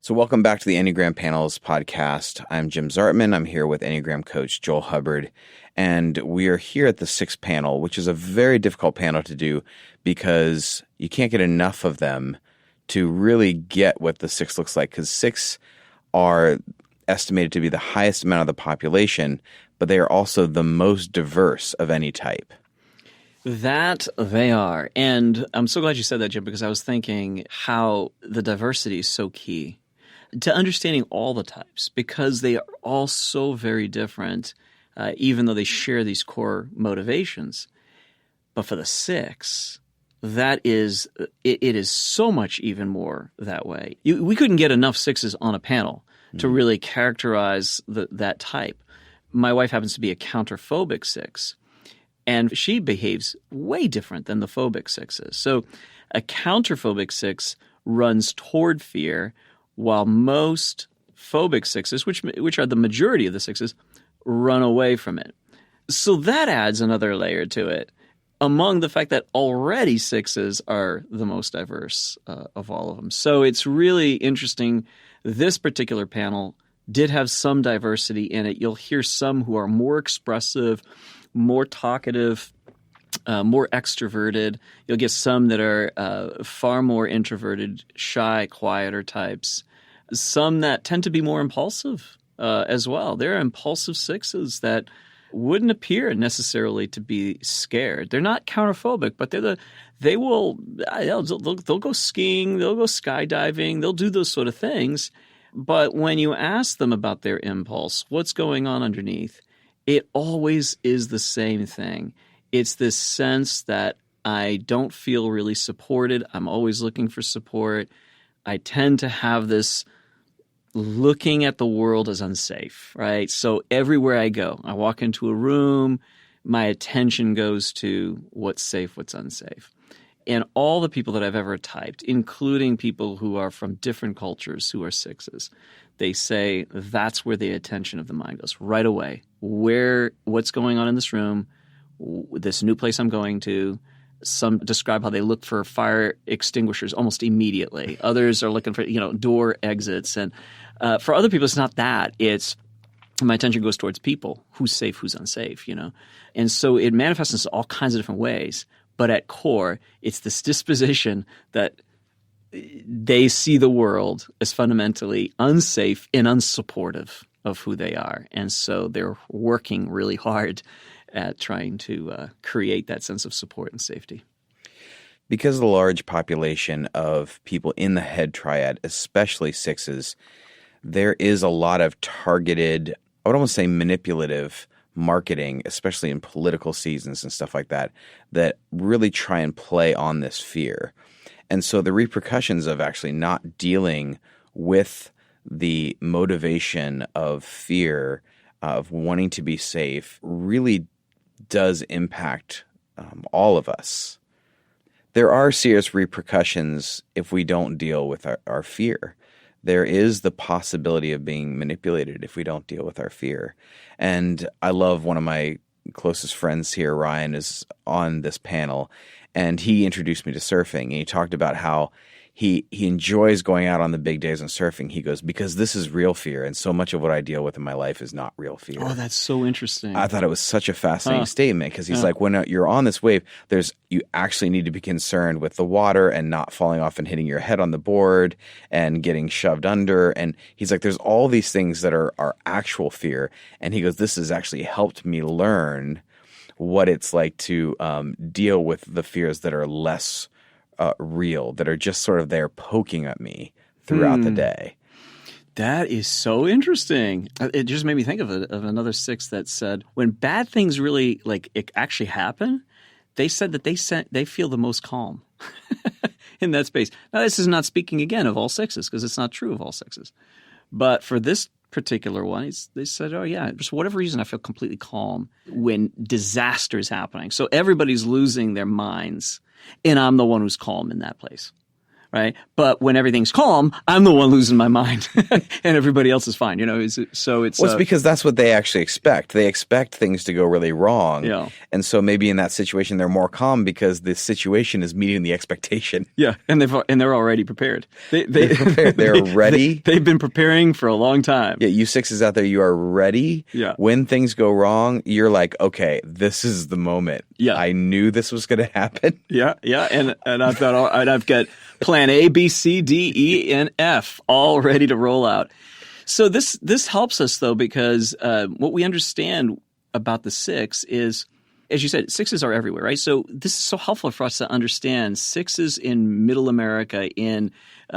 So welcome back to the Enneagram Panels podcast. I'm Jim Zartman. I'm here with Enneagram coach Joel Hubbard, and we are here at the 6 panel, which is a very difficult panel to do because you can't get enough of them to really get what the 6 looks like, because 6 are estimated to be the highest amount of the population, but they are also the most diverse of any type. That they are. And I'm so glad you said that, Jim, because I was thinking how the diversity is so key to understanding all the types, because they are all so very different, even though they share these core motivations. But for the 6, it is so much even more that way. We couldn't get enough 6s on a panel to really characterize that type. My wife happens to be a counterphobic 6, and she behaves way different than the phobic 6s. So a counterphobic 6 runs toward fear, while most phobic 6s, which are the majority of the 6s, run away from it. So that adds another layer to it, among the fact that already 6s are the most diverse of all of them. So it's really interesting. This particular panel did have some diversity in it. You'll hear some who are more expressive, more talkative, more extroverted. You'll get some that are far more introverted, shy, quieter types. Some that tend to be more impulsive as well. There are impulsive 6s that wouldn't appear necessarily to be scared. They're not counterphobic, but they'll go skiing, they'll go skydiving, they'll do those sort of things. But when you ask them about their impulse, what's going on underneath, it always is the same thing. It's this sense that I don't feel really supported. I'm always looking for support. I tend to have this looking at the world as unsafe, right? So everywhere I go, I walk into a room, my attention goes to what's safe, what's unsafe. And all the people that I've ever typed, including people who are from different cultures who are 6s, they say that's where the attention of the mind goes right away. What's going on in this room, this new place I'm going to. Some describe how they look for fire extinguishers almost immediately. Others are looking for, door exits. And for other people, it's not that. It's my attention goes towards people, who's safe, who's unsafe, And so it manifests in all kinds of different ways. But at core, it's this disposition that they see the world as fundamentally unsafe and unsupportive of who they are. And so they're working really hard at trying to create that sense of support and safety. Because of the large population of people in the head triad, especially 6s, there is a lot of targeted, I would almost say manipulative marketing, especially in political seasons and stuff like that, that really try and play on this fear. And so the repercussions of actually not dealing with the motivation of fear, of wanting to be safe, really does impact all of us. There are serious repercussions if we don't deal with our fear. There is the possibility of being manipulated if we don't deal with our fear. And I love one of my closest friends here, Ryan, is on this panel, and he introduced me to surfing. And he talked about how he enjoys going out on the big days and surfing. He goes, because this is real fear, and so much of what I deal with in my life is not real fear. Oh, that's so interesting. I thought it was such a fascinating statement, because he's like, when you're on this wave, you actually need to be concerned with the water and not falling off and hitting your head on the board and getting shoved under. And he's like, there's all these things that are actual fear. And he goes, this has actually helped me learn what it's like to deal with the fears that are less real, that are just sort of there poking at me throughout the day. That is so interesting. It just made me think of another 6 that said when bad things really it actually happen, they said that they feel the most calm in that space. Now, this is not speaking again of all 6s, because it's not true of all 6s. But for this particular one, they said, oh yeah, for whatever reason, I feel completely calm when disaster is happening. So everybody's losing their minds, and I'm the one who's calm in that place. right? But when everything's calm, I'm the one losing my mind, and everybody else is fine. So it's Well, it's because that's what they actually expect. They expect things to go really wrong. Yeah. And so maybe in that situation they're more calm because the situation is meeting the expectation. Yeah, and they're already prepared. They're prepared. They're ready. They've been preparing for a long time. Yeah, you sixes out there, you are ready. Yeah. When things go wrong, you're like, okay, this is the moment. Yeah. I knew this was going to happen. Yeah, and I've got plan A, B, C, D, E, and F all ready to roll out. So this helps us though, because what we understand about the six is, as you said, sixes are everywhere, right? So this is so helpful for us to understand sixes in middle America, in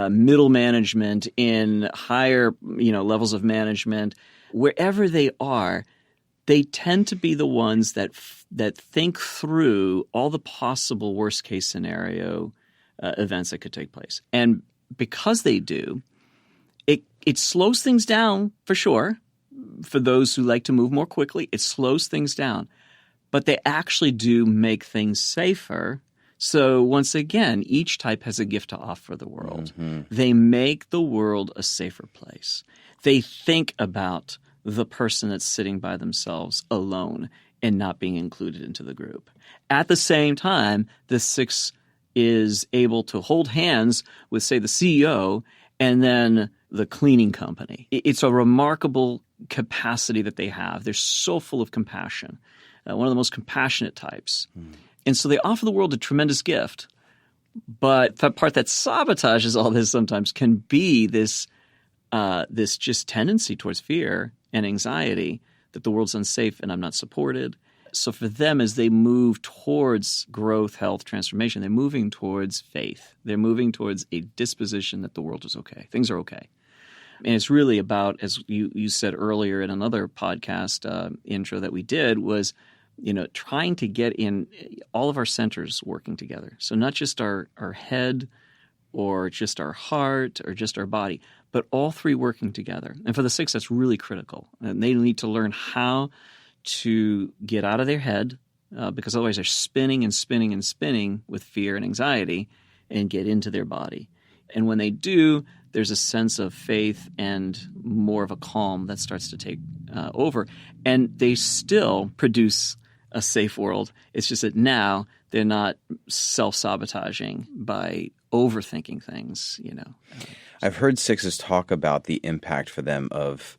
middle management, in higher levels of management, wherever they are. They tend to be the ones that think through all the possible worst case scenario events that could take place. And because they do, it slows things down for sure. For those who like to move more quickly, it slows things down. But they actually do make things safer. So once again, each type has a gift to offer the world. Mm-hmm. They make the world a safer place. They think about the person that's sitting by themselves alone and not being included into the group. At the same time, the six is able to hold hands with, say, the CEO and then the cleaning company. It's a remarkable capacity that they have. They're so full of compassion, one of the most compassionate types. And so they offer the world a tremendous gift. But the part that sabotages all this sometimes can be this just tendency towards fear and anxiety that the world's unsafe and I'm not supported. So for them, as they move towards growth, health, transformation, they're moving towards faith. They're moving towards a disposition that the world is okay. Things are okay. And it's really about, as you said earlier in another podcast intro that we did, was trying to get in all of our centers working together. So not just our head or just our heart or just our body, but all three working together. And for the six, that's really critical. And they need to learn how to get out of their head because otherwise they're spinning and spinning and spinning with fear and anxiety and get into their body. And when they do, there's a sense of faith and more of a calm that starts to take over. And they still produce a safe world. It's just that now they're not self-sabotaging by overthinking things, I've heard sixes talk about the impact for them of,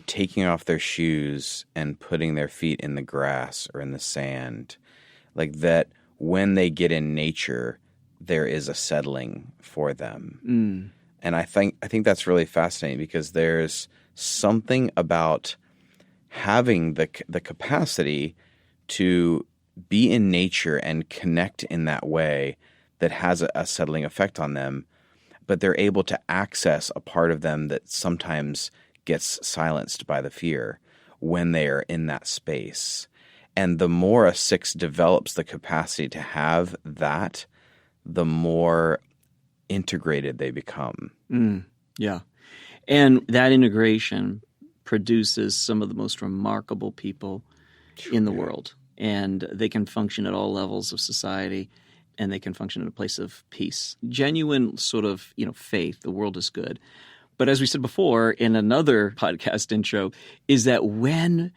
taking off their shoes and putting their feet in the grass or in the sand. Like that when they get in nature, there is a settling for them. And I think that's really fascinating because there's something about having the capacity to be in nature and connect in that way that has a settling effect on them, but they're able to access a part of them that sometimes gets silenced by the fear when they are in that space. And the more a six develops the capacity to have that, the more integrated they become. Yeah. And that integration produces some of the most remarkable people in the world. And they can function at all levels of society, and they can function in a place of peace. Genuine sort of, faith, the world is good. But as we said before in another podcast intro, is that when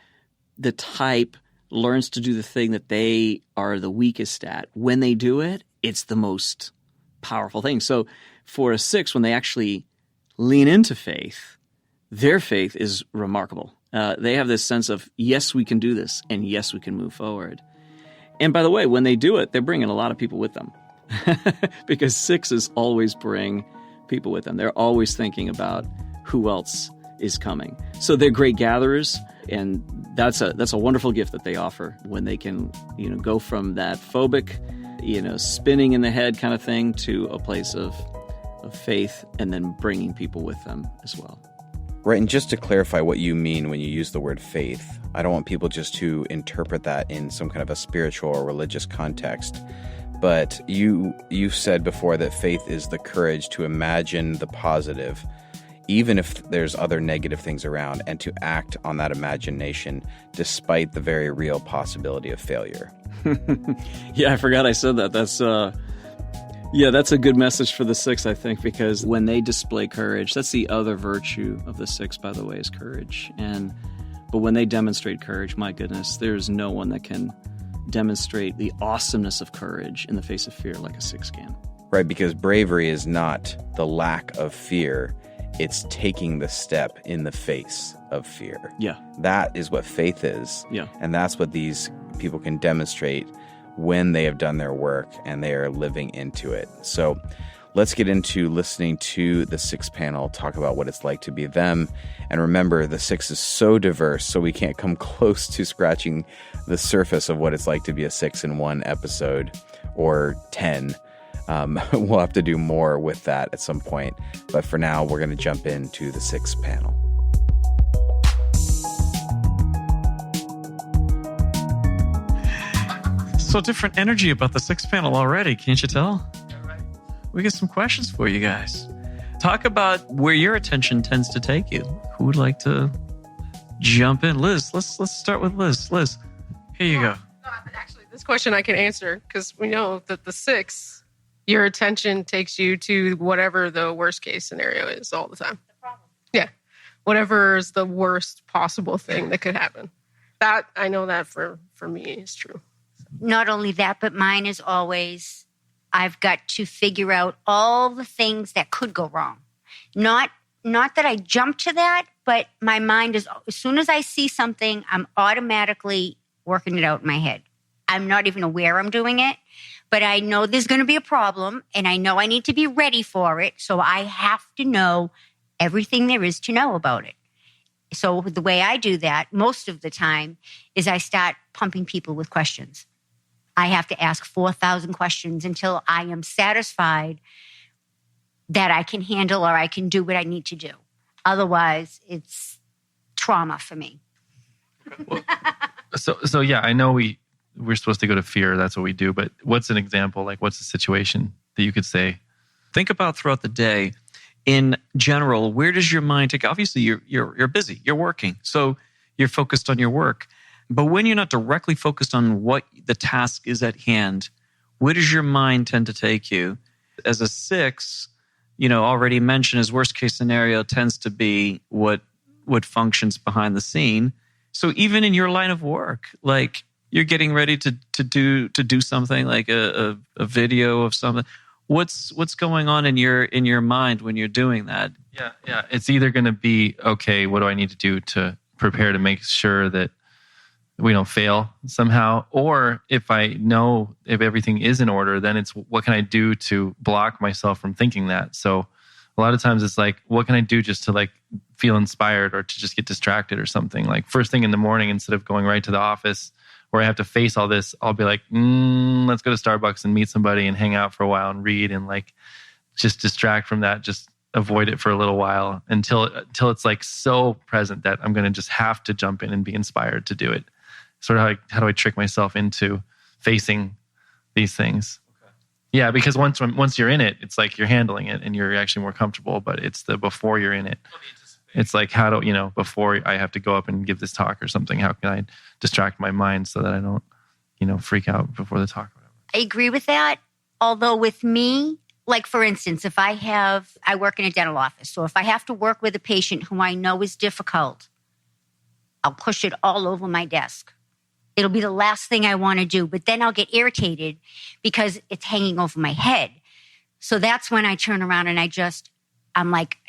the type learns to do the thing that they are the weakest at, when they do it, it's the most powerful thing. So for a six, when they actually lean into faith, their faith is remarkable. They have this sense of, yes, we can do this, and yes, we can move forward. And by the way, when they do it, they're bringing a lot of people with them because sixes always bring people with them. They're always thinking about who else is coming. So they're great gatherers, and that's a wonderful gift that they offer when they can, go from that phobic, spinning in the head kind of thing to a place of faith and then bringing people with them as well. Right, and just to clarify what you mean when you use the word faith, I don't want people just to interpret that in some kind of a spiritual or religious context. But you've said before that faith is the courage to imagine the positive, even if there's other negative things around, and to act on that imagination despite the very real possibility of failure. Yeah, I forgot I said that. That's Yeah, that's a good message for the 6, I think, because when they display courage, that's the other virtue of the 6, by the way, is courage. But when they demonstrate courage, my goodness, there's no one that can demonstrate the awesomeness of courage in the face of fear like a 6 can. Right, because bravery is not the lack of fear. It's taking the step in the face of fear. Yeah. That is what faith is. Yeah. And that's what these people can demonstrate when they have done their work and they are living into it. So let's get into listening to the 6 panel, talk about what it's like to be them. And remember, the 6 is so diverse, so we can't come close to scratching the surface of what it's like to be a 6 in one episode or 10. We'll have to do more with that at some point. But for now, we're going to jump into the 6 panel. So different energy about the 6 panel already, can't you tell? We got some questions for you guys. Talk about where your attention tends to take you. Who would like to jump in? Liz, let's start with Liz. Liz, here you go. No, actually, this question I can answer because we know that the 6, your attention takes you to whatever the worst case scenario is all the time. The problem. Yeah. Whatever is the worst possible thing that could happen. That, I know that for me is true. Not only that, but mine is always, I've got to figure out all the things that could go wrong. Not that I jump to that, but my mind is, as soon as I see something, I'm automatically working it out in my head. I'm not even aware I'm doing it, but I know there's going to be a problem, and I know I need to be ready for it, so I have to know everything there is to know about it. So the way I do that most of the time is I start pumping people with questions. I have to ask 4,000 questions until I am satisfied that I can handle or I can do what I need to do. Otherwise, it's trauma for me. Well, so yeah, I know we're supposed to go to fear. That's what we do. But what's an example? Like, what's a situation that you could say? Think about throughout the day. In general, where does your mind take? Obviously, you're busy. You're working. So you're focused on your work. But when you're not directly focused on what the task is at hand, where does your mind tend to take you? As a 6, already mentioned, his worst case scenario tends to be what functions behind the scene. So even in your line of work, like you're getting ready to do something like a video of something. What's going on in your mind when you're doing that? Yeah. It's either going to be, okay, what do I need to do to prepare to make sure that we don't fail somehow? Or if I know if everything is in order, then it's what can I do to block myself from thinking that? So a lot of times it's like, what can I do just to like feel inspired or to just get distracted or something? Like first thing in the morning, instead of going right to the office where I have to face all this, I'll be like, let's go to Starbucks and meet somebody and hang out for a while and read and like just distract from that, just avoid it for a little while until it's like so present that I'm going to just have to jump in and be inspired to do it. Sort of how do I trick myself into facing these things? Okay. Yeah, because once you're in it, it's like you're handling it and you're actually more comfortable. But it's the before you're in it. It's like before I have to go up and give this talk or something, how can I distract my mind so that I don't, freak out before the talk or whatever? I agree with that. Although with me, like for instance, if I work in a dental office. So if I have to work with a patient who I know is difficult, I'll push it all over my desk. It'll be the last thing I want to do, but then I'll get irritated because it's hanging over my head. So that's when I turn around and I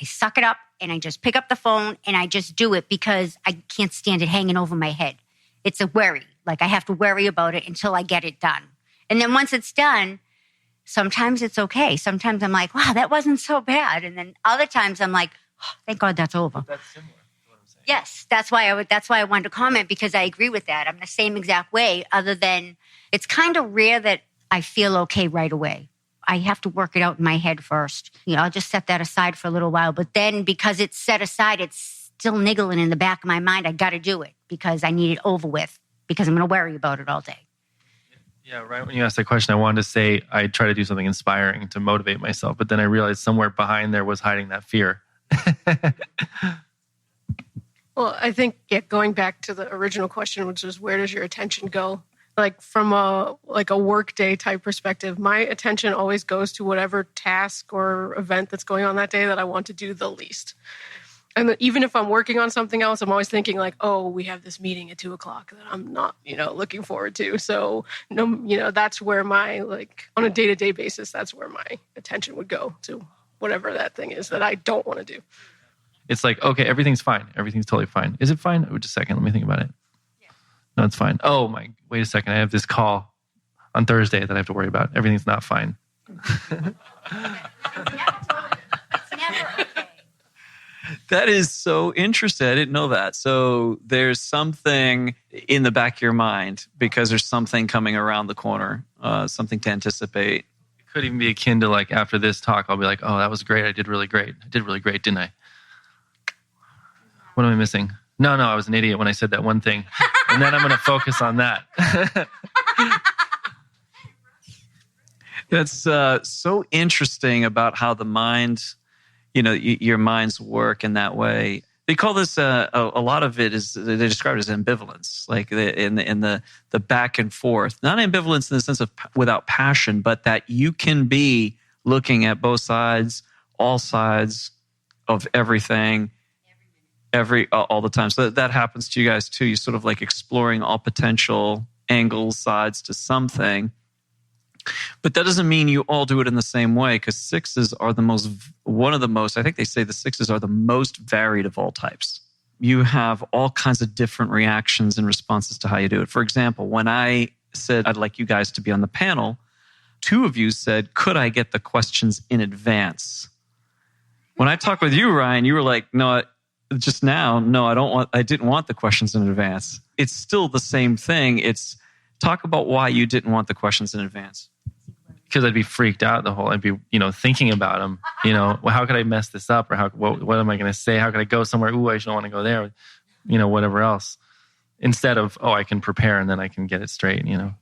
suck it up and I just pick up the phone and I just do it because I can't stand it hanging over my head. It's a worry. Like I have to worry about it until I get it done. And then once it's done, sometimes it's okay. Sometimes I'm like, wow, that wasn't so bad. And then other times I'm like, oh, thank God that's over. That's similar. Yes, that's why I wanted to comment because I agree with that. I'm the same exact way, other than it's kind of rare that I feel okay right away. I have to work it out in my head first. I'll just set that aside for a little while. But then because it's set aside, it's still niggling in the back of my mind. I got to do it because I need it over with because I'm going to worry about it all day. Yeah, right. When you asked that question, I wanted to say I try to do something inspiring to motivate myself. But then I realized somewhere behind there was hiding that fear. Well, I think going back to the original question, which is where does your attention go? like from a work day type perspective, my attention always goes to whatever task or event that's going on that day that I want to do the least. And even if I'm working on something else, I'm always thinking like, oh, we have this meeting at 2:00 that I'm not, looking forward to. So, that's where my, like, on a day-to-day basis, that's where my attention would go to whatever that thing is that I don't want to do. It's like, okay, everything's fine. Everything's totally fine. Is it fine? Oh, just a second. Let me think about it. Yeah. No, it's fine. Oh wait a second. I have this call on Thursday that I have to worry about. Everything's not fine. It's never okay. That is so interesting. I didn't know that. So there's something in the back of your mind because there's something coming around the corner, something to anticipate. It could even be akin to like after this talk, I'll be like, oh, that was great. I did really great. I did really great, didn't I? What am I missing? No, I was an idiot when I said that one thing. And then I'm going to focus on that. That's so interesting about how the mind, your minds work in that way. They call this a lot of it is they describe it as ambivalence, like in the back and forth. Not ambivalence in the sense of without passion, but that you can be looking at both sides, all sides of everything, all the time. So that happens to you guys too. You sort of like exploring all potential angles, sides to something. But that doesn't mean you all do it in the same way, because sixes are one of the most, I think they say the sixes are the most varied of all types. You have all kinds of different reactions and responses to how you do it. For example, when I said I'd like you guys to be on the panel, 2 of you said, could I get the questions in advance? When I talked with you, Ryan, you were like, no, just now, no, I didn't want the questions in advance. It's still the same thing. It's talk about why you didn't want the questions in advance. Because I'd be freaked out I'd be, thinking about them, well, how could I mess this up? Or what am I going to say? How could I go somewhere? Ooh, I don't want to go there. Whatever else. Instead of, I can prepare and then I can get it straight, And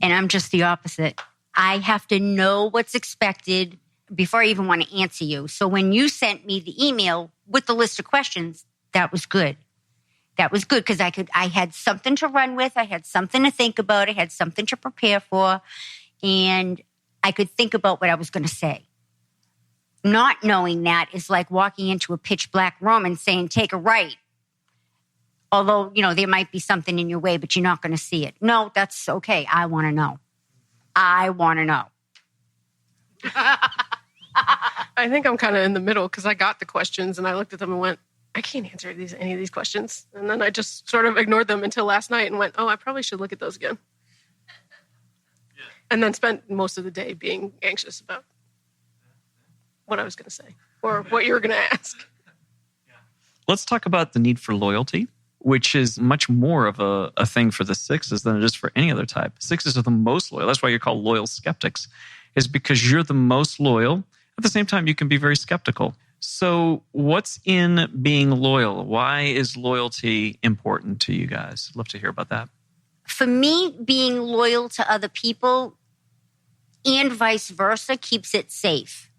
I'm just the opposite. I have to know what's expected before I even want to answer you. So when you sent me the email with the list of questions, that was good. That was good because I had something to run with. I had something to think about. I had something to prepare for. And I could think about what I was going to say. Not knowing that is like walking into a pitch black room and saying, take a right. Although, there might be something in your way, but you're not going to see it. No, that's okay. I want to know. I want to know. I think I'm kind of in the middle because I got the questions and I looked at them and went, I can't answer any of these questions. And then I just sort of ignored them until last night and went, I probably should look at those again. Yeah. And then spent most of the day being anxious about what I was going to say or what you were going to ask. Let's talk about the need for loyalty, which is much more of a thing for the sixes than it is for any other type. Sixes are the most loyal. That's why you're called loyal skeptics, is because you're the most loyal. At the same time, you can be very skeptical. So what's in being loyal? Why is loyalty important to you guys? I'd love to hear about that. For me, being loyal to other people and vice versa keeps it safe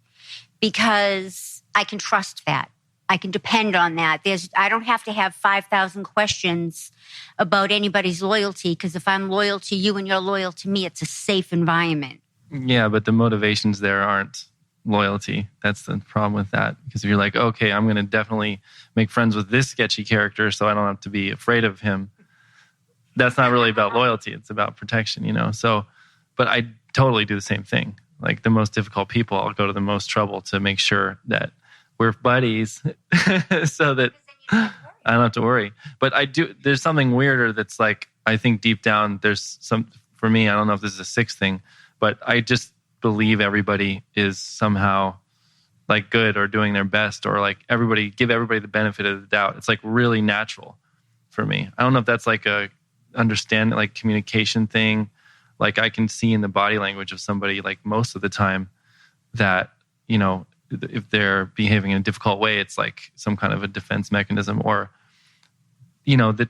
because I can trust that. I can depend on that. I don't have to have 5,000 questions about anybody's loyalty because if I'm loyal to you and you're loyal to me, it's a safe environment. Yeah, but the motivations there aren't loyalty. That's the problem with that. Because if you're like, okay, I'm going to definitely make friends with this sketchy character so I don't have to be afraid of him. That's not really about loyalty. It's about protection, So, but I totally do the same thing. Like the most difficult people, I'll go to the most trouble to make sure that we're buddies so that I don't have to worry. But there's something weirder that's like, I think deep down for me, I don't know if this is a sixth thing, but I just believe everybody is somehow like good or doing their best or like give everybody the benefit of the doubt. It's like really natural for me. I don't know if that's like a understanding, like communication thing. Like I can see in the body language of somebody like most of the time that, if they're behaving in a difficult way, it's like some kind of a defense mechanism or, that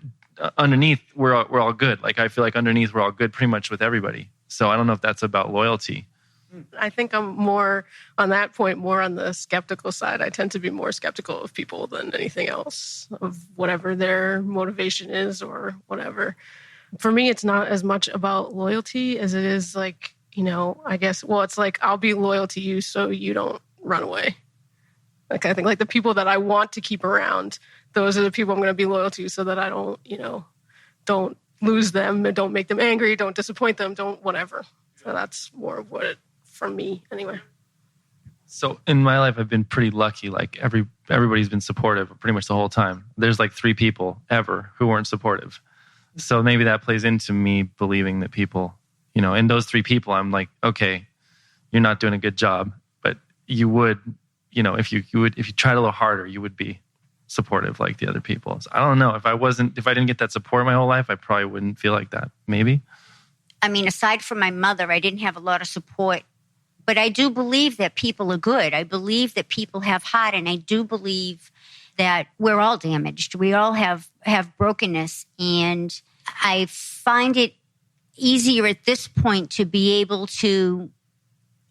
underneath we're all good. Like I feel like underneath we're all good pretty much with everybody. So I don't know if that's about loyalty. I think I'm more on that point, more on the skeptical side. I tend to be more skeptical of people than anything else, of whatever their motivation is or whatever. For me, it's not as much about loyalty as it is like, I guess, it's like I'll be loyal to you so you don't run away. Like, I think like the people that I want to keep around, those are the people I'm going to be loyal to so that I don't, don't lose them, don't make them angry, don't disappoint them, don't whatever. So that's more of what from me anyway. So in my life, I've been pretty lucky. Like everybody's been supportive pretty much the whole time. There's like 3 people ever who weren't supportive. So maybe that plays into me believing that people, and those 3 people, I'm like, okay, you're not doing a good job, but you would, if you tried a little harder, you would be supportive like the other people. So I don't know. If I didn't get that support my whole life, I probably wouldn't feel like that. Maybe. I mean, aside from my mother, I didn't have a lot of support. But I do believe that people are good. I believe that people have heart, and I do believe that we're all damaged. We all have brokenness, and I find it easier at this point to be able to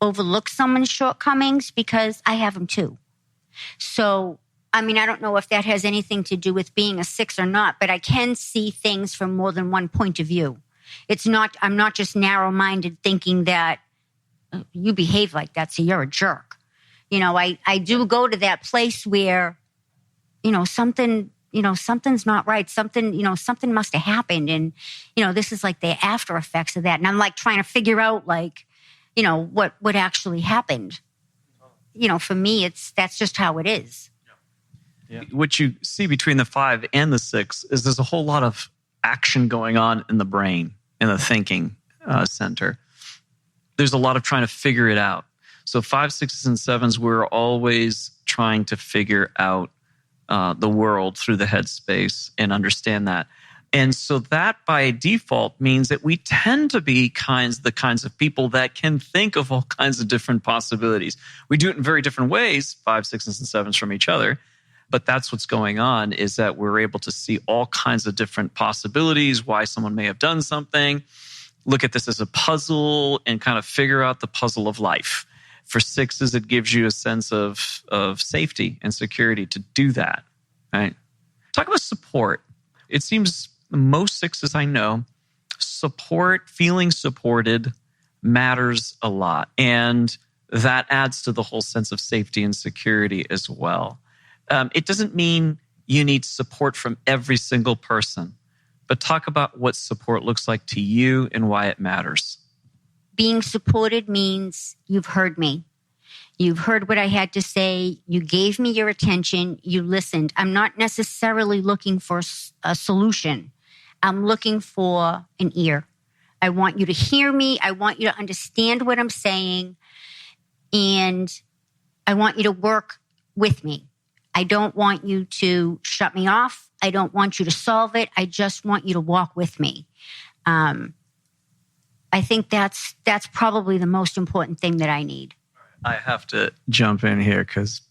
overlook someone's shortcomings because I have them too. So, I mean, I don't know if that has anything to do with being a 6 or not, but I can see things from more than one point of view. I'm not just narrow-minded thinking that you behave like that, so you're a jerk. I do go to that place where, something's not right. Something must have happened. And, this is like the after effects of that. And I'm like trying to figure out what actually happened. For me, that's just how it is. Yeah. What you see between the 5 and the 6 is there's a whole lot of action going on in the brain, in the thinking center. There's a lot of trying to figure it out. So 5, 6s, and 7s, we're always trying to figure out the world through the head space and understand that. And so that by default means that we tend to be the kinds of people that can think of all kinds of different possibilities. We do it in very different ways, 5, 6s, and 7s from each other. But that's what's going on, is that we're able to see all kinds of different possibilities, why someone may have done something. Look at this as a puzzle and kind of figure out the puzzle of life. For 6s, it gives you a sense of safety and security to do that, right? Talk about support. It seems most 6s I know, feeling supported matters a lot. And that adds to the whole sense of safety and security as well. It doesn't mean you need support from every single person. But talk about what support looks like to you and why it matters. Being supported means you've heard me. You've heard what I had to say. You gave me your attention. You listened. I'm not necessarily looking for a solution. I'm looking for an ear. I want you to hear me. I want you to understand what I'm saying. And I want you to work with me. I don't want you to shut me off. I don't want you to solve it. I just want you to walk with me. I think that's probably the most important thing that I need. I have to jump in here because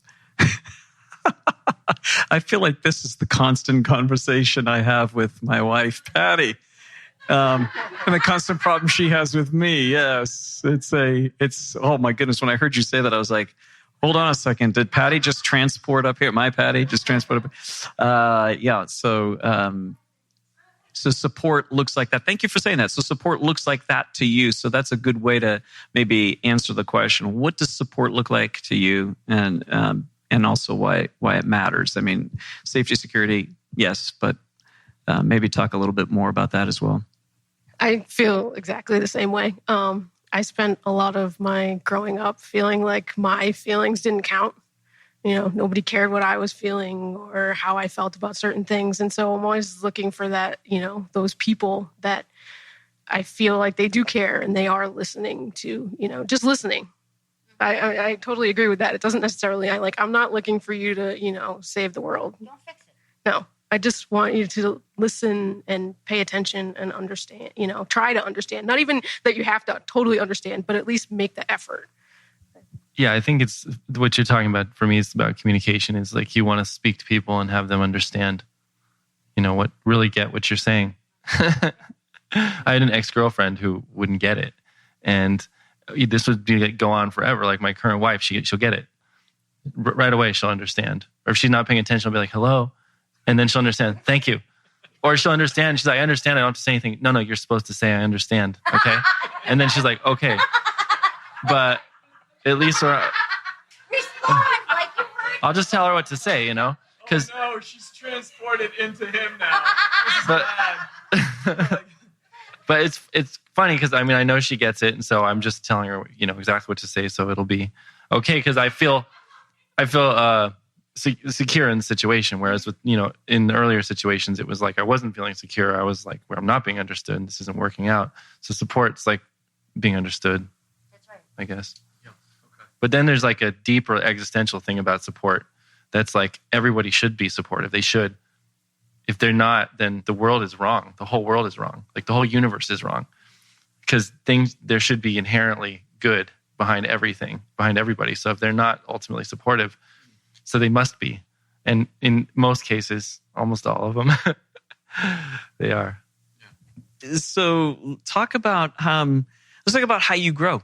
I feel like this is the constant conversation I have with my wife, Patty, and the constant problem she has with me. Yes, it's oh my goodness. When I heard you say that, I was like, hold on a second. Did Patty just transport up here? My Patty just transport up? Yeah. So support looks like that. Thank you for saying that. So support looks like that to you. So that's a good way to maybe answer the question. What does support look like to you? And also why it matters. I mean, safety, security, yes, but maybe talk a little bit more about that as well. I feel exactly the same way. I spent a lot of my growing up feeling like my feelings didn't count. Nobody cared what I was feeling or how I felt about certain things. And so I'm always looking for that, those people that I feel like they do care and they are listening to, just listening. I totally agree with that. It doesn't necessarily, I'm not looking for you to, save the world. Don't fix it. No, I just want you to listen and pay attention and understand, try to understand. Not even that you have to totally understand, but at least make the effort. Yeah, I think it's what you're talking about. For me, it's about communication. It's like you want to speak to people and have them understand, really get what you're saying. I had an ex-girlfriend who wouldn't get it. And this would go on forever. Like my current wife, she'll get it. Right away, she'll understand. Or if she's not paying attention, I'll be like, hello. And then she'll understand, thank you. or she'll understand. She's like, I understand. I don't have to say anything. No, you're supposed to say, I understand. Okay. And then she's like, okay. But at least Respond like you heard. I'll just tell her what to say, because no, she's transported into him now. but but it's funny because I know she gets it, and so I'm just telling her exactly what to say, so it'll be okay. Because I feel secure in the situation, whereas with in the earlier situations it was like I wasn't feeling secure. I was like, where I'm not being understood, and this isn't working out. So support's like being understood. That's right. I guess. Yeah. Okay. But then there's like a deeper existential thing about support. That's like everybody should be supportive. They should. If they're not, then the world is wrong. The whole world is wrong. Like the whole universe is wrong. Because there should be inherently good behind everything, behind everybody. So if they're not ultimately supportive, so they must be. And in most cases, almost all of them, they are. So let's talk about how you grow.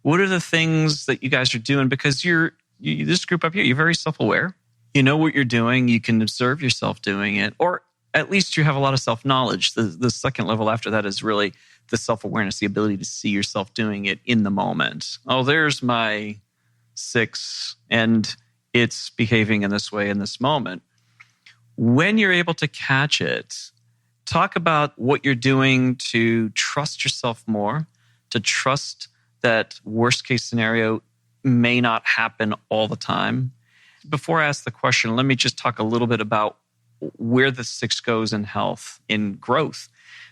What are the things that you guys are doing? Because you this group up here, you're very self-aware. You know what you're doing. You can observe yourself doing it, or at least you have a lot of self-knowledge. The second level after that is really the self-awareness, the ability to see yourself doing it in the moment. Oh, there's my 6, and it's behaving in this way in this moment. When you're able to catch it, talk about what you're doing to trust yourself more, to trust that worst case scenario may not happen all the time. Before I ask the question, let me just talk a little bit about where the 6 goes in health, in growth.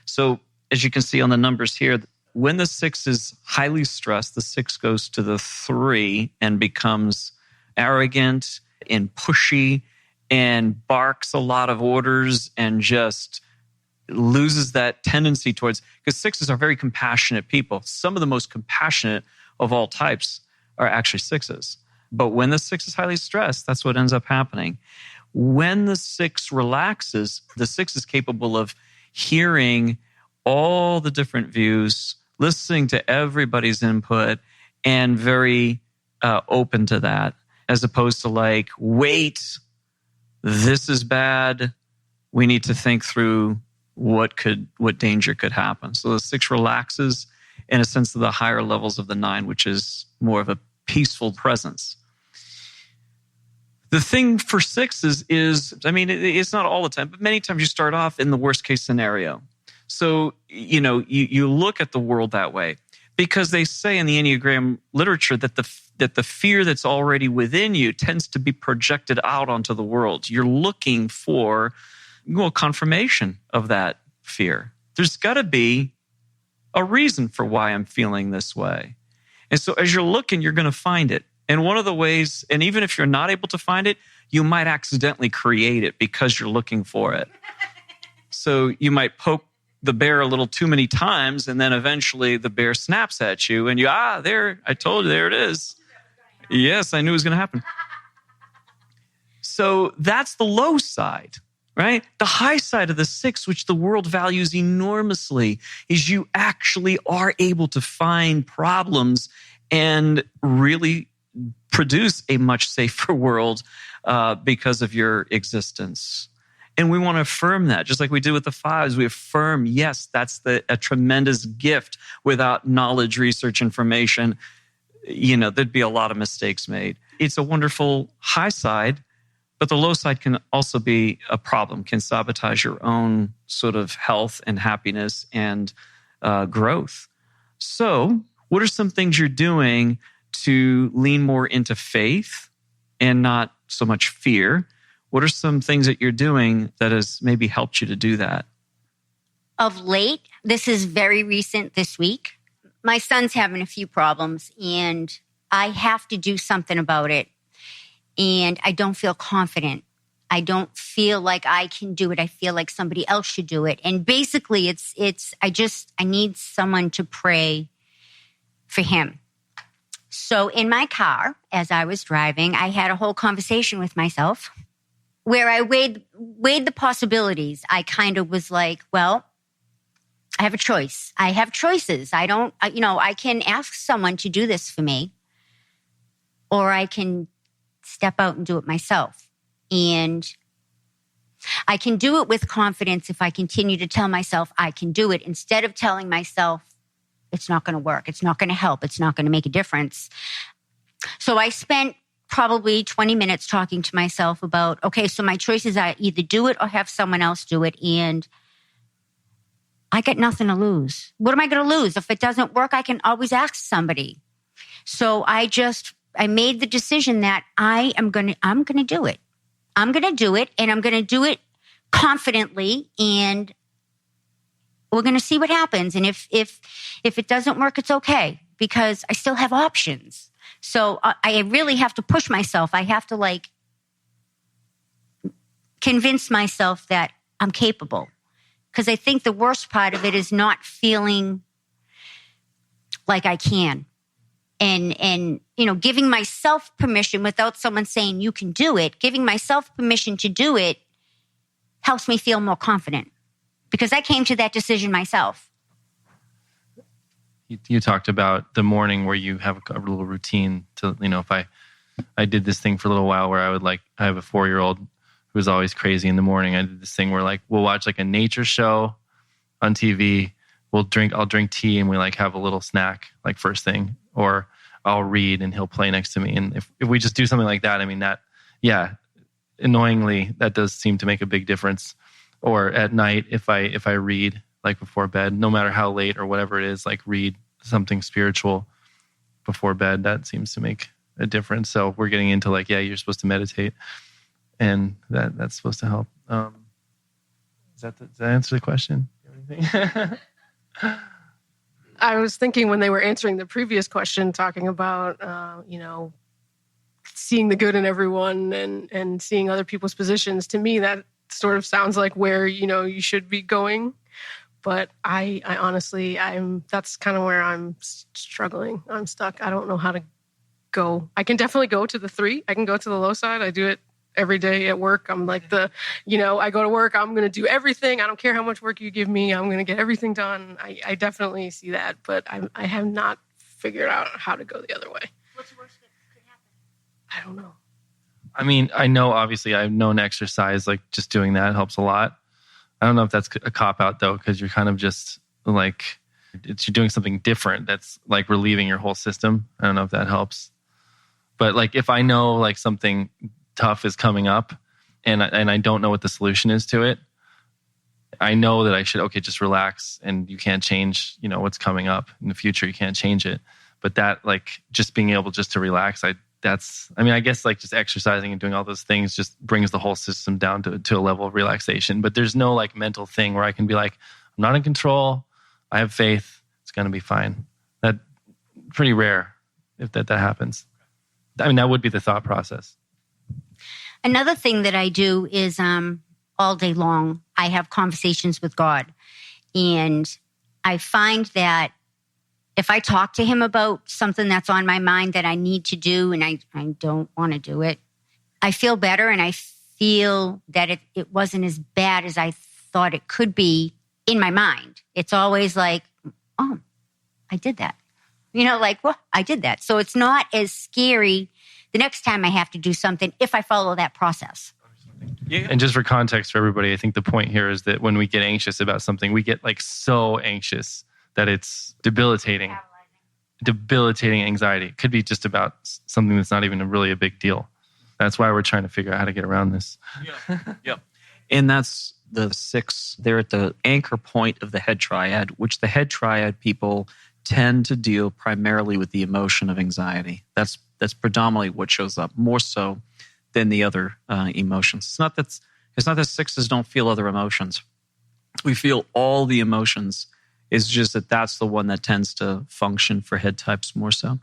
So as you can see on the numbers here, when the 6 is highly stressed, the 6 goes to the 3 and becomes arrogant and pushy and barks a lot of orders and just loses that tendency towards, because 6s are very compassionate people. Some of the most compassionate of all types are actually 6s. But when the 6 is highly stressed, that's what ends up happening. When the 6 relaxes, the 6 is capable of hearing all the different views, listening to everybody's input, and very open to that, as opposed to like, wait, this is bad. We need to think through what danger could happen. So the 6 relaxes in a sense to the higher levels of the 9, which is more of a peaceful presence. The thing for 6s is, it's not all the time, but many times you start off in the worst case scenario. So, you look at the world that way because they say in the Enneagram literature that the fear that's already within you tends to be projected out onto the world. You're looking for confirmation of that fear. There's got to be a reason for why I'm feeling this way. And so as you're looking, you're going to find it. And one of the ways, and even if you're not able to find it, you might accidentally create it because you're looking for it. So you might poke the bear a little too many times, and then eventually the bear snaps at you, and there, I told you, there it is. Yes, I knew it was going to happen. So that's the low side, right? The high side of the 6, which the world values enormously, is you actually are able to find problems and really produce a much safer world because of your existence. And we want to affirm that, just like we did with the 5s. We affirm, yes, that's a tremendous gift. Without knowledge, research, information, there'd be a lot of mistakes made. It's a wonderful high side, but the low side can also be a problem, can sabotage your own sort of health and happiness and growth. So what are some things you're doing to lean more into faith and not so much fear? What are some things that you're doing that has maybe helped you to do that? Of late, this is very recent this week, my son's having a few problems and I have to do something about it. And I don't feel confident. I don't feel like I can do it. I feel like somebody else should do it. And basically I need someone to pray for him. So in my car, as I was driving, I had a whole conversation with myself where I weighed the possibilities. I kind of was like, well, I have a choice. I have choices. I can ask someone to do this for me, or I can step out and do it myself. And I can do it with confidence if I continue to tell myself I can do it instead of telling myself it's not going to work, it's not going to help, it's not going to make a difference. So I spent probably 20 minutes talking to myself about, okay, so my choices are either do it or have someone else do it. And I got nothing to lose. What am I going to lose? If it doesn't work, I can always ask somebody. So I made the decision that I'm going to do it. I'm going to do it, and I'm going to do it confidently, and we're going to see what happens. And if it doesn't work, it's okay, because I still have options. So I really have to push myself. I have to convince myself that I'm capable. Because I think the worst part of it is not feeling like I can. And giving myself permission without someone saying you can do it, giving myself permission to do it helps me feel more confident. Because I came to that decision myself. You talked about the morning where you have a little routine to, if I did this thing for a little while where I have a 4-year-old who was always crazy in the morning. I did this thing where we'll watch a nature show on TV. I'll drink tea and we have a little snack first thing, or I'll read and he'll play next to me. And if we just do something like that, annoyingly, that does seem to make a big difference. Or at night, if I read before bed, no matter how late or whatever it is, read something spiritual before bed, that seems to make a difference. So we're getting into you're supposed to meditate, and that's supposed to help. Does that answer the question? I was thinking when they were answering the previous question, talking about, seeing the good in everyone and seeing other people's positions. To me, that sort of sounds like where, you should be going. But I honestly, that's kind of where I'm struggling. I'm stuck. I don't know how to go. I can definitely go to the 3. I can go to the low side. I do it every day at work. I'm I go to work, I'm going to do everything. I don't care how much work you give me. I'm going to get everything done. I definitely see that, but I have not figured out how to go the other way. What's the worst that could happen? I don't know. I know, obviously, I've known exercise, just doing that helps a lot. I don't know if that's a cop-out, though, because you're kind of just, you're doing something different that's, relieving your whole system. I don't know if that helps. But, if I know, something tough is coming up and I don't know what the solution is to it, I know that I should, just relax, and you can't change, what's coming up in the future. You can't change it. But that, just being able just to relax, I guess just exercising and doing all those things just brings the whole system down to a level of relaxation. But there's no mental thing where I can be I'm not in control. I have faith. It's going to be fine. That's pretty rare if that happens. That would be the thought process. Another thing that I do is all day long, I have conversations with God. And I find that if I talk to him about something that's on my mind that I need to do and I don't want to do it, I feel better, and I feel that it wasn't as bad as I thought it could be in my mind. It's always oh, I did that. Well, I did that. So it's not as scary the next time I have to do something if I follow that process. Yeah. And just for context for everybody, I think the point here is that when we get anxious about something, we get so anxious that it's debilitating anxiety. It could be just about something that's not even really a big deal. That's why we're trying to figure out how to get around this. Yeah. And that's the 6. They're at the anchor point of the head triad, which the head triad people tend to deal primarily with the emotion of anxiety. That's predominantly what shows up, more so than the other emotions. It's not that 6s don't feel other emotions. We feel all the emotions. It's just that's the one that tends to function for head types more so.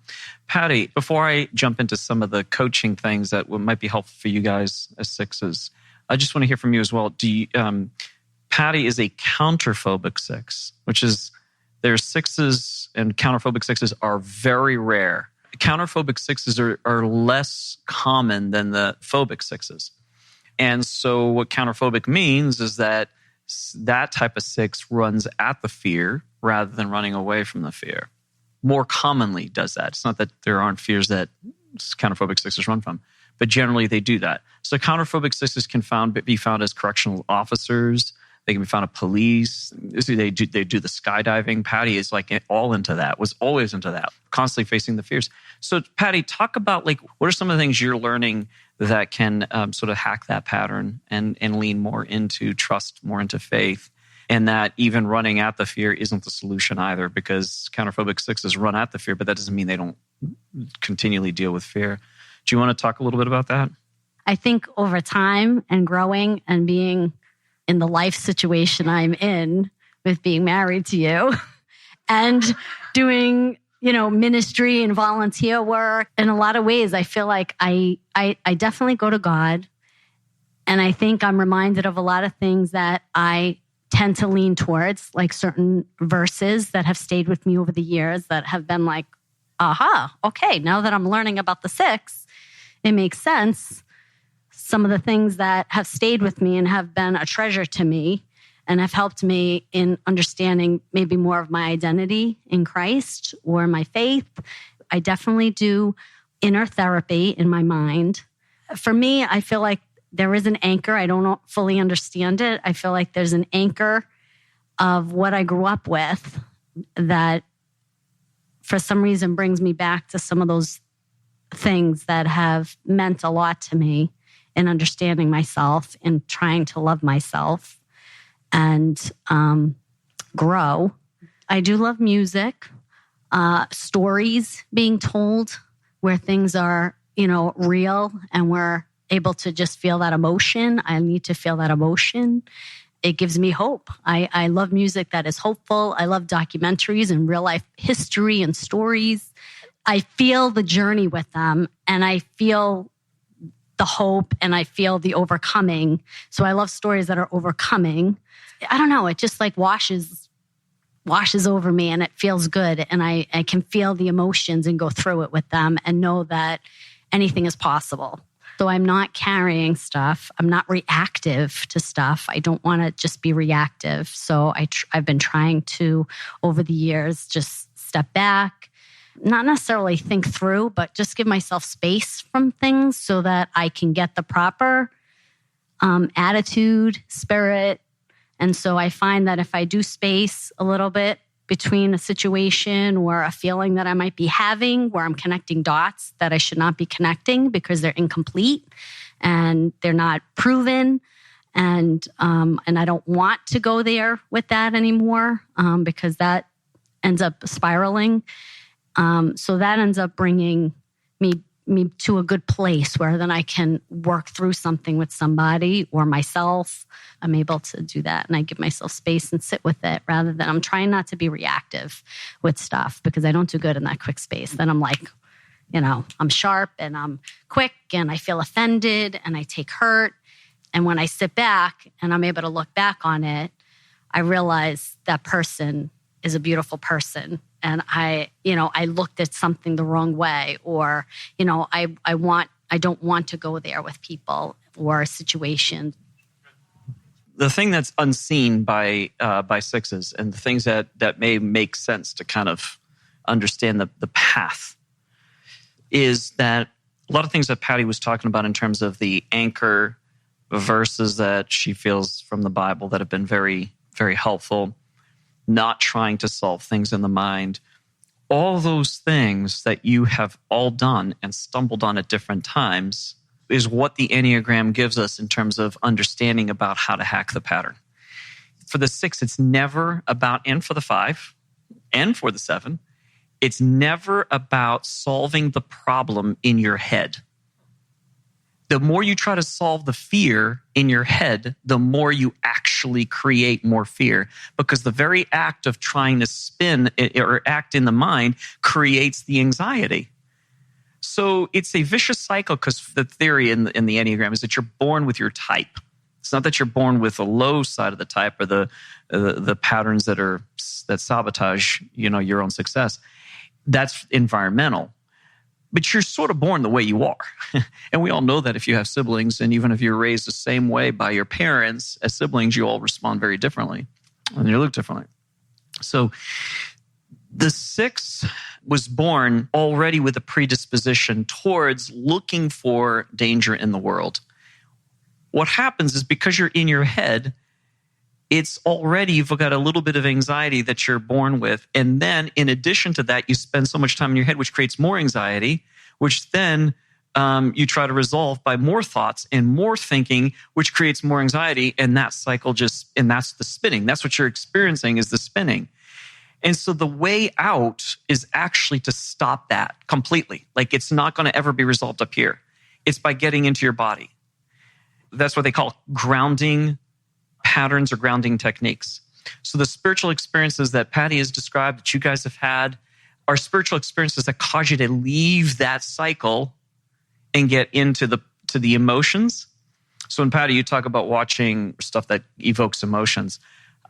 Patty, before I jump into some of the coaching things that might be helpful for you guys as 6s, I just want to hear from you as well. Patty is a counterphobic 6, which is there's 6s, and counterphobic 6s are very rare. Counterphobic 6s are less common than the phobic 6s. And so what counterphobic means is that type of 6 runs at the fear rather than running away from the fear. More commonly does that. It's not that there aren't fears that counterphobic 6s run from, but generally they do that. So counterphobic sixes can be found as correctional officers. They can be found at police. They do the skydiving. Patty is like all into that, was always into that, constantly facing the fears. So Patty, talk about like, what are some of the things you're learning that can sort of hack that pattern and lean more into trust, more into faith, and that even running at the fear isn't the solution either, because counterphobic sixes run at the fear, but that doesn't mean they don't continually deal with fear. Do you want to talk a little bit about that? I think over time and growing and being in the life situation I'm in with being married to you and doing, ministry and volunteer work, in a lot of ways, I feel like I definitely go to God. And I think I'm reminded of a lot of things that I tend to lean towards, like certain verses that have stayed with me over the years that have been like, aha, okay, now that I'm learning about the six, it makes sense. Some of the things that have stayed with me and have been a treasure to me and have helped me in understanding maybe more of my identity in Christ or my faith. I definitely do inner therapy in my mind. For me, I feel like there is an anchor. I don't fully understand it. I feel like there's an anchor of what I grew up with that for some reason brings me back to some of those things that have meant a lot to me in understanding myself and trying to love myself and grow. I do love music, stories being told where things are, real and we're able to just feel that emotion. I need to feel that emotion. It gives me hope. I love music that is hopeful. I love documentaries and real life history and stories. I feel the journey with them and I feel the hope and I feel the overcoming. So I love stories that are overcoming. I don't know. It just like washes over me and it feels good. And I can feel the emotions and go through it with them and know that anything is possible. So I'm not carrying stuff. I'm not reactive to stuff. I don't want to just be reactive. So I've been trying to, over the years, just step back, not necessarily think through, but just give myself space from things so that I can get the proper attitude, spirit. And so I find that if I do space a little bit between a situation or a feeling that I might be having where I'm connecting dots that I should not be connecting because they're incomplete and they're not proven. And I don't want to go there with that anymore because that ends up spiraling. So that ends up bringing me to a good place where then I can work through something with somebody or myself. I'm able to do that and I give myself space and sit with it rather than I'm trying not to be reactive with stuff because I don't do good in that quick space. Then I'm like, I'm sharp and I'm quick and I feel offended and I take hurt. And when I sit back and I'm able to look back on it, I realize that person is a beautiful person. And I looked at something the wrong way, or, I don't want to go there with people or situations. The thing that's unseen by sixes and the things that may make sense to kind of understand the path is that a lot of things that Patty was talking about in terms of the anchor verses that she feels from the Bible that have been very, very helpful. Not trying to solve things in the mind. All those things that you have all done and stumbled on at different times is what the Enneagram gives us in terms of understanding about how to hack the pattern. For the 6, it's never about, and for the 5, and for the 7, it's never about solving the problem in your head. The more you try to solve the fear in your head, the more you actually create more fear, because the very act of trying to spin or act in the mind creates the anxiety. So it's a vicious cycle because the theory in the Enneagram is that you're born with your type. It's not that you're born with the low side of the type or the patterns that sabotage, your own success. That's environmental. But you're sort of born the way you are. And we all know that if you have siblings, and even if you're raised the same way by your parents, as siblings, you all respond very differently and you look differently. So The 6 was born already with a predisposition towards looking for danger in the world. What happens is because you're in your head, it's already, you've got a little bit of anxiety that you're born with. And then in addition to that, you spend so much time in your head, which creates more anxiety, which then you try to resolve by more thoughts and more thinking, which creates more anxiety. And that cycle and that's the spinning. That's what you're experiencing, is the spinning. And so the way out is actually to stop that completely. Like, it's not going to ever be resolved up here. It's by getting into your body. That's what they call grounding patterns or grounding techniques. So the spiritual experiences that Patty has described, that you guys have had, are spiritual experiences that cause you to leave that cycle and get into the emotions. So in Patty, you talk about watching stuff that evokes emotions.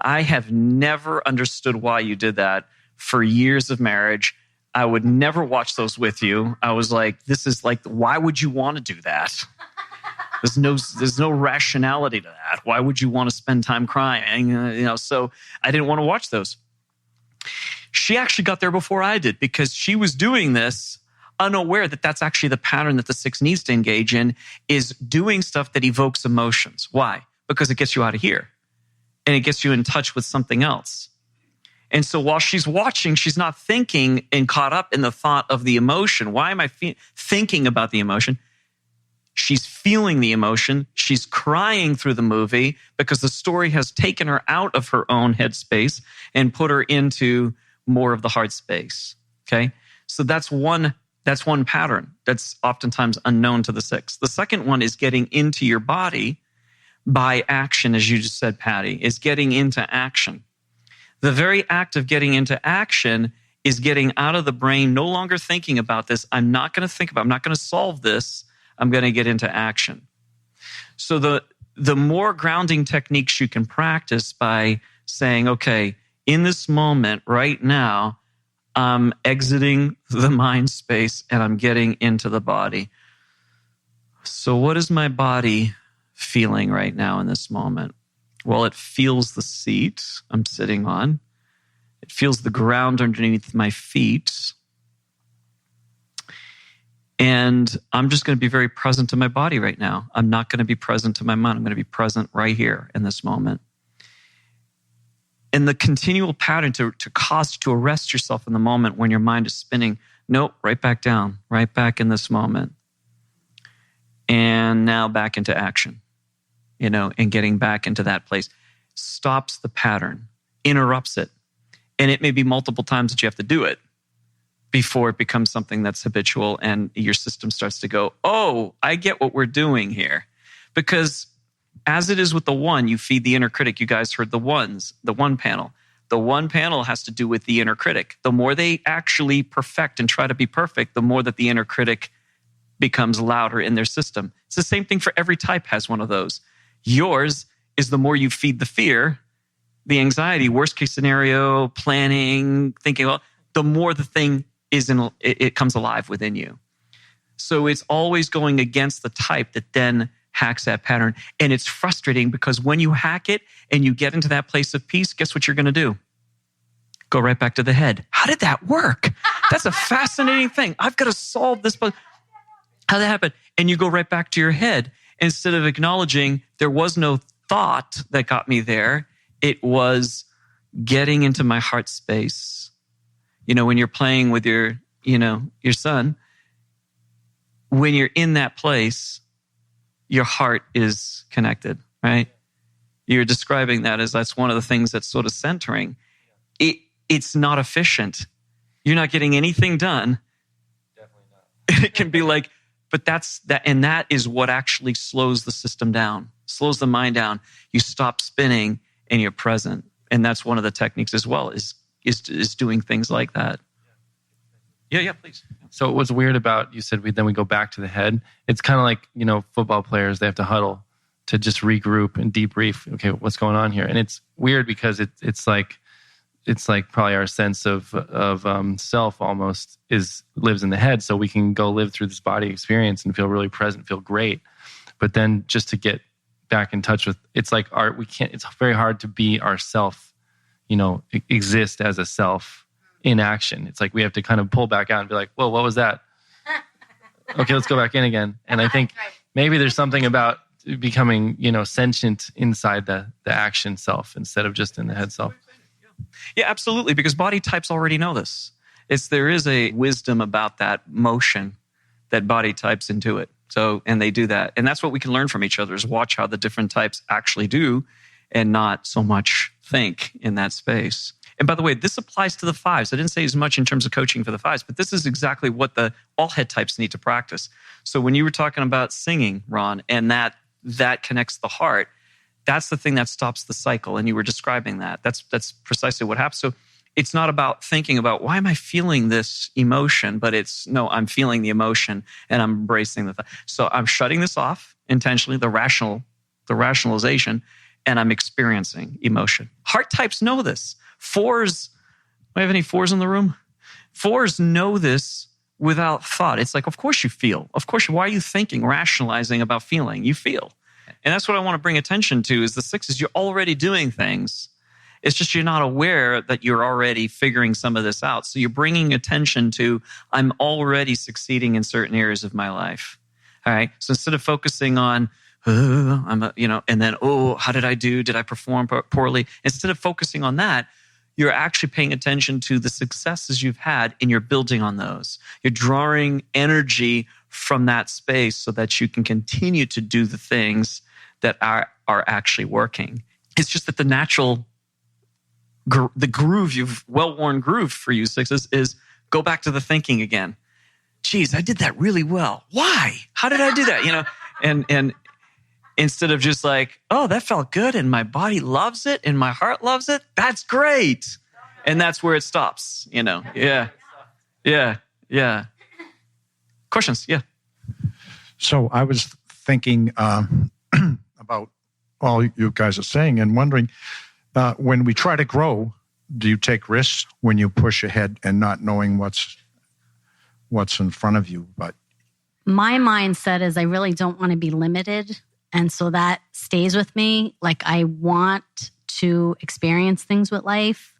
I have never understood why you did that for years of marriage. I would never watch those with you. I was like, this is like, why would you want to do that? There's no rationality to that. Why would you want to spend time crying? So I didn't want to watch those. She actually got there before I did, because she was doing this unaware that that's actually the pattern that the 6 needs to engage in, is doing stuff that evokes emotions. Why? Because it gets you out of here and it gets you in touch with something else. And so while she's watching, she's not thinking and caught up in the thought of the emotion. Why am I thinking about the emotion? She's feeling the emotion. She's crying through the movie because the story has taken her out of her own headspace and put her into more of the heart space. Okay? So that's one pattern that's oftentimes unknown to the 6. The second one is getting into your body by action, as you just said, Patty, is getting into action. The very act of getting into action is getting out of the brain, no longer thinking about this. I'm not going to think about it. I'm not going to solve this. I'm going to get into action. So the more grounding techniques you can practice by saying, okay, in this moment right now, I'm exiting the mind space and I'm getting into the body. So what is my body feeling right now in this moment? Well, it feels the seat I'm sitting on. It feels the ground underneath my feet. And I'm just going to be very present to my body right now. I'm not going to be present to my mind. I'm going to be present right here in this moment. And the continual pattern to cause you to arrest yourself in the moment when your mind is spinning, nope, right back down, right back in this moment. And now back into action, and getting back into that place. Stops the pattern, interrupts it. And it may be multiple times that you have to do it before it becomes something that's habitual and your system starts to go, oh, I get what we're doing here. Because as it is with the 1, you feed the inner critic. You guys heard the 1s, the 1 panel. The 1 panel has to do with the inner critic. The more they actually perfect and try to be perfect, the more that the inner critic becomes louder in their system. It's the same thing for every type has one of those. Yours is the more you feed the fear, the anxiety, worst case scenario, planning, thinking, well, the more the thing it comes alive within you. So it's always going against the type that then hacks that pattern. And it's frustrating because when you hack it and you get into that place of peace, guess what you're going to do? Go right back to the head. How did that work? That's a fascinating thing. I've got to solve this. How did that happen? And you go right back to your head instead of acknowledging there was no thought that got me there. It was getting into my heart space. When you're playing with your son, when you're in that place, your heart is connected, right? You're describing that as that's one of the things that's sort of centering. It's not efficient. You're not getting anything done. Definitely not. It can be like, but that's that, and that is what actually slows the system down, slows the mind down. You stop spinning and you're present. And that's one of the techniques as well, is doing things like that. Yeah, please. So what's weird about, you said we go back to the head. It's kind of like, football players, they have to huddle to just regroup and debrief. Okay, what's going on here? And it's weird because it's like probably our sense of self almost lives in the head. So we can go live through this body experience and feel really present, feel great. But then just to get back in touch with, it's like it's very hard to be ourself, exist as a self in action. It's like we have to kind of pull back out and be like, whoa, what was that? Okay, let's go back in again. And I think maybe there's something about becoming, sentient inside the action self instead of just in the head self. Yeah, absolutely. Because body types already know this. There is a wisdom about that motion that body types into it. So, and they do that. And that's what we can learn from each other is watch how the different types actually do and not so much think in that space. And by the way, this applies to the fives. I didn't say as much in terms of coaching for the fives, but this is exactly what all head types need to practice. So when you were talking about singing, Ron, and that connects the heart, that's the thing that stops the cycle. And you were describing that. That's precisely what happens. So it's not about thinking about why am I feeling this emotion, but no, I'm feeling the emotion and I'm embracing so I'm shutting this off intentionally, the rationalization, and I'm experiencing emotion. Heart types know this. Fours, do I have any fours in the room? Fours know this without thought. It's like, of course you feel. Of course, why are you thinking, rationalizing about feeling? You feel. And that's what I want to bring attention to is the sixes. You're already doing things. It's just you're not aware that you're already figuring some of this out. So you're bringing attention to, I'm already succeeding in certain areas of my life. All right. So instead of focusing on, and then, how did I do? Did I perform poorly? Instead of focusing on that, you're actually paying attention to the successes you've had and you're building on those. You're drawing energy from that space so that you can continue to do the things that are actually working. It's just that the natural, the groove, well-worn groove for you sixes is go back to the thinking again. Geez, I did that really well. Why? How did I do that? And instead of just like, oh, that felt good and my body loves it and my heart loves it. That's great. And that's where it stops, Yeah. Questions? Yeah. So I was thinking about all you guys are saying and wondering, when we try to grow, do you take risks when you push ahead and not knowing what's in front of you? But my mindset is I really don't want to be limited. And so that stays with me. Like I want to experience things with life.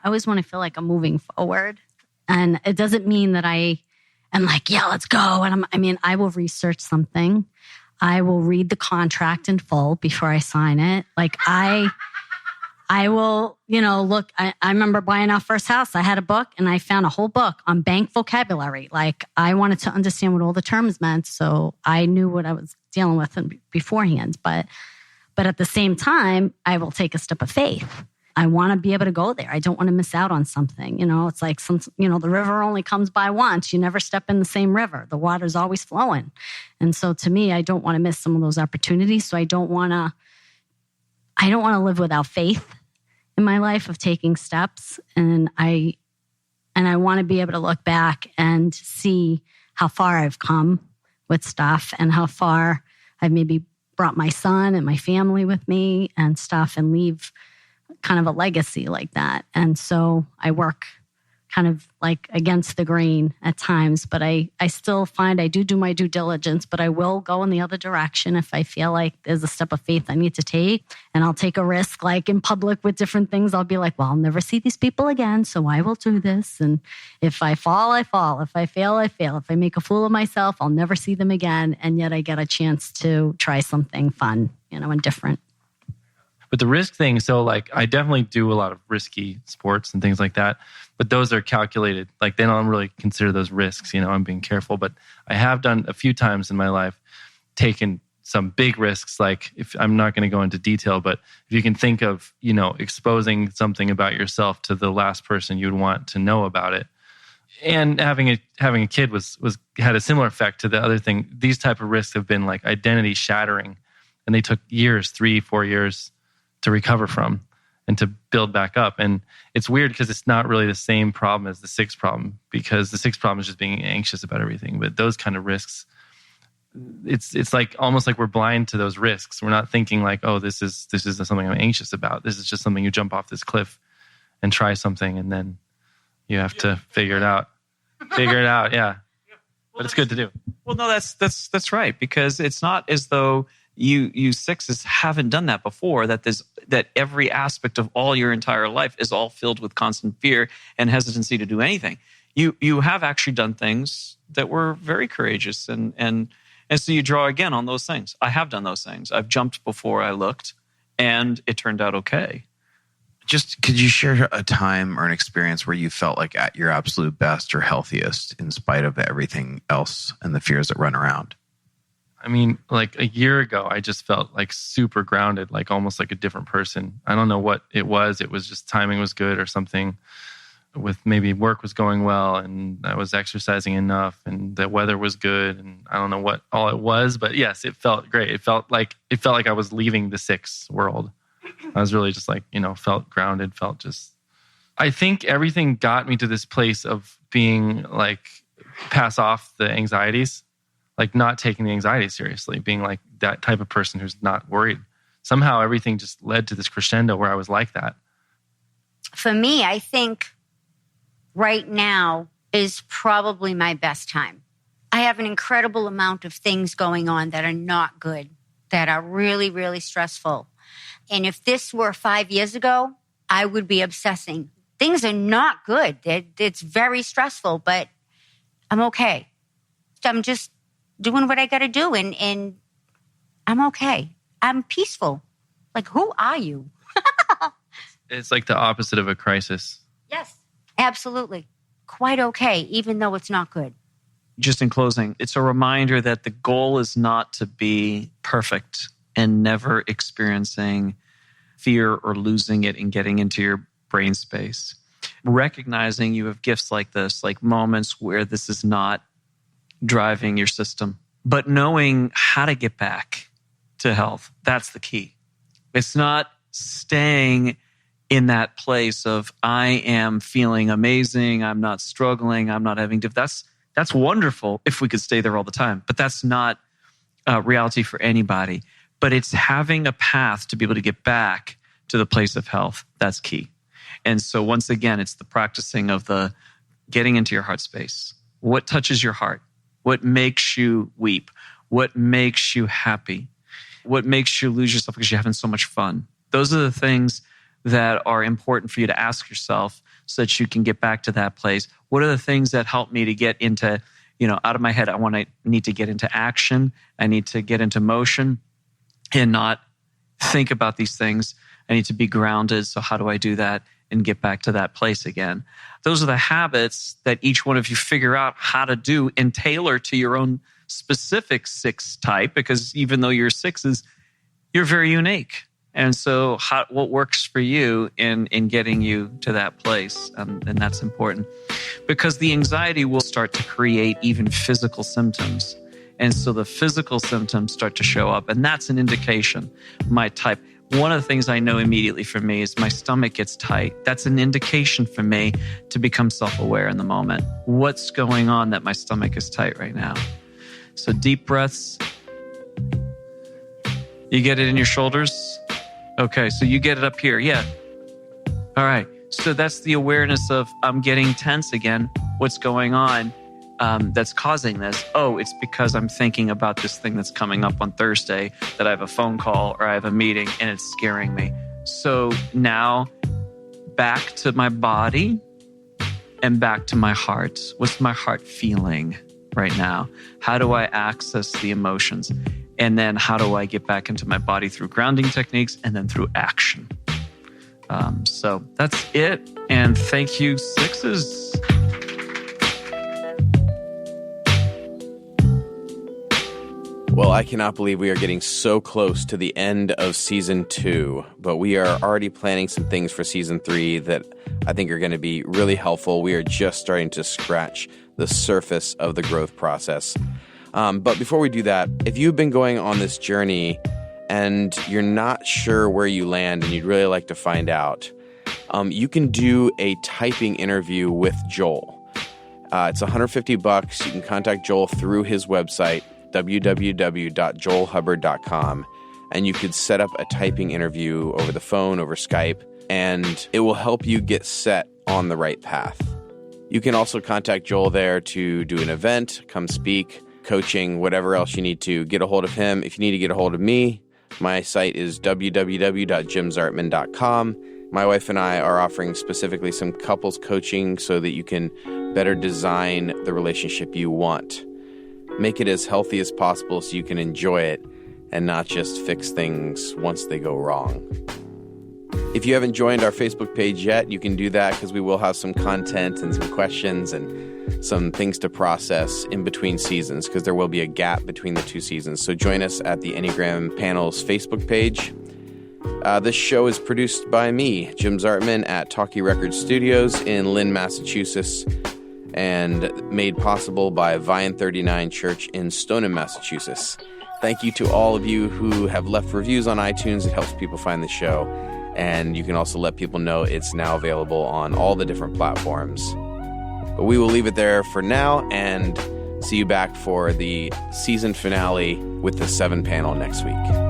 I always want to feel like I'm moving forward. And it doesn't mean that I am like, yeah, let's go. And I will research something. I will read the contract in full before I sign it. Like I will, look, I remember buying our first house. I had a book and I found a whole book on bank vocabulary. Like I wanted to understand what all the terms meant. So I knew what I was dealing with beforehand. But at the same time, I will take a step of faith. I want to be able to go there. I don't want to miss out on something. It's like the river only comes by once. You never step in the same river. The water's always flowing. And so to me, I don't want to miss some of those opportunities. So I don't want to live without faith in my life of taking steps. And I want to be able to look back and see how far I've come with stuff and how far I've maybe brought my son and my family with me and stuff and leave kind of a legacy like that. And so I work kind of like against the grain at times, but I still find I do my due diligence, but I will go in the other direction if I feel like there's a step of faith I need to take. And I'll take a risk like in public with different things. I'll be like, well, I'll never see these people again, so I will do this. And if I fall, I fall. If I fail, I fail. If I make a fool of myself, I'll never see them again. And yet I get a chance to try something fun, and different. But the risk thing, so like I definitely do a lot of risky sports and things like that, but those are calculated. Like they don't really consider those risks, I'm being careful. But I have done a few times in my life, taken some big risks. Like if I'm not going to go into detail, but if you can think of, exposing something about yourself to the last person you'd want to know about it. And having a kid had a similar effect to the other thing. These type of risks have been like identity shattering, and they took years, 3-4 years to recover from and to build back up. And it's weird because it's not really the same problem as the six problem, because the six problem is just being anxious about everything. But those kind of risks, it's like almost like we're blind to those risks. We're not thinking like, oh, this is something I'm anxious about. This is just something you jump off this cliff and try something, and then you have to figure it out. Yeah. But it's good to do. Well, no, that's right, because it's not as though You sixes haven't done that before, that every aspect of all your entire life is all filled with constant fear and hesitancy to do anything. You have actually done things that were very courageous, and so you draw again on those things. I have done those things. I've jumped before I looked, and it turned out okay. Just could you share a time or an experience where you felt like at your absolute best or healthiest in spite of everything else and the fears that run around? I mean, like a year ago, I just felt like super grounded, like almost like a different person. I don't know what it was. It was just timing was good or something, with maybe work was going well and I was exercising enough and the weather was good. And I don't know what all it was, but yes, it felt great. It felt like I was leaving the 6 world. I was really just like, felt grounded, I think everything got me to this place of being like, pass off the anxieties, like not taking the anxiety seriously, being like that type of person who's not worried. Somehow everything just led to this crescendo where I was like that. For me, I think right now is probably my best time. I have an incredible amount of things going on that are not good, that are really, really stressful. And if this were 5 years ago, I would be obsessing. Things are not good. It's very stressful, but I'm okay. I'm just doing what I got to do, and I'm okay. I'm peaceful. Like, who are you? It's like the opposite of a crisis. Yes, absolutely. Quite okay, even though it's not good. Just in closing, it's a reminder that the goal is not to be perfect and never experiencing fear or losing it and getting into your brain space. Recognizing you have gifts like this, like moments where this is not driving your system, but knowing how to get back to health. That's the key. It's not staying in that place of I am feeling amazing, I'm not struggling, I'm not having to. That's wonderful if we could stay there all the time, but that's not reality for anybody. But it's having a path to be able to get back to the place of health. That's key. And so once again, it's the practicing of the getting into your heart space. What touches your heart? What makes you weep? What makes you happy? What makes you lose yourself because you're having so much fun? Those are the things that are important for you to ask yourself so that you can get back to that place. What are the things that help me to get into, out of my head? I need to get into action. I need to get into motion and not think about these things. I need to be grounded. So how do I do that and get back to that place again? Those are the habits that each one of you figure out how to do and tailor to your own specific 6 type, because even though you're 6s, you're very unique. And so what works for you in getting you to that place, and that's important. Because the anxiety will start to create even physical symptoms. And so the physical symptoms start to show up, and that's an indication. My type, one of the things I know immediately for me is my stomach gets tight. That's an indication for me to become self-aware in the moment. What's going on that my stomach is tight right now? So deep breaths. You get it in your shoulders? Okay, so you get it up here. Yeah. All right. So that's the awareness of I'm getting tense again. What's going on that's causing this? Oh, it's because I'm thinking about this thing that's coming up on Thursday, that I have a phone call or I have a meeting and it's scaring me. So now back to my body and back to my heart. What's my heart feeling right now? How do I access the emotions? And then how do I get back into my body through grounding techniques and then through action? So that's it. And thank you, 6s. Well, I cannot believe we are getting so close to the end of season 2, but we are already planning some things for season 3 that I think are going to be really helpful. We are just starting to scratch the surface of the growth process. But before we do that, if you've been going on this journey and you're not sure where you land and you'd really like to find out, you can do a typing interview with Joel. It's $150. You can contact Joel through his website, www.joelhubbard.com, and you could set up a typing interview over the phone, over Skype, and it will help you get set on the right path. You can also contact Joel there to do an event, come speak, coaching, whatever else you need to, get a hold of him. If you need to get a hold of me, my site is www.jimzartman.com. My wife and I are offering specifically some couples coaching so that you can better design the relationship you want. Make it as healthy as possible so you can enjoy it and not just fix things once they go wrong. If you haven't joined our Facebook page yet, you can do that because we will have some content and some questions and some things to process in between seasons because there will be a gap between the two seasons. So join us at the Enneagram Panel's Facebook page. This show is produced by me, Jim Zartman, at Talkie Records Studios in Lynn, Massachusetts, and made possible by Vine 39 Church in Stoneham, Massachusetts. Thank you to all of you who have left reviews on iTunes. It helps people find the show. And you can also let people know it's now available on all the different platforms. But we will leave it there for now and see you back for the season finale with the 7 panel next week.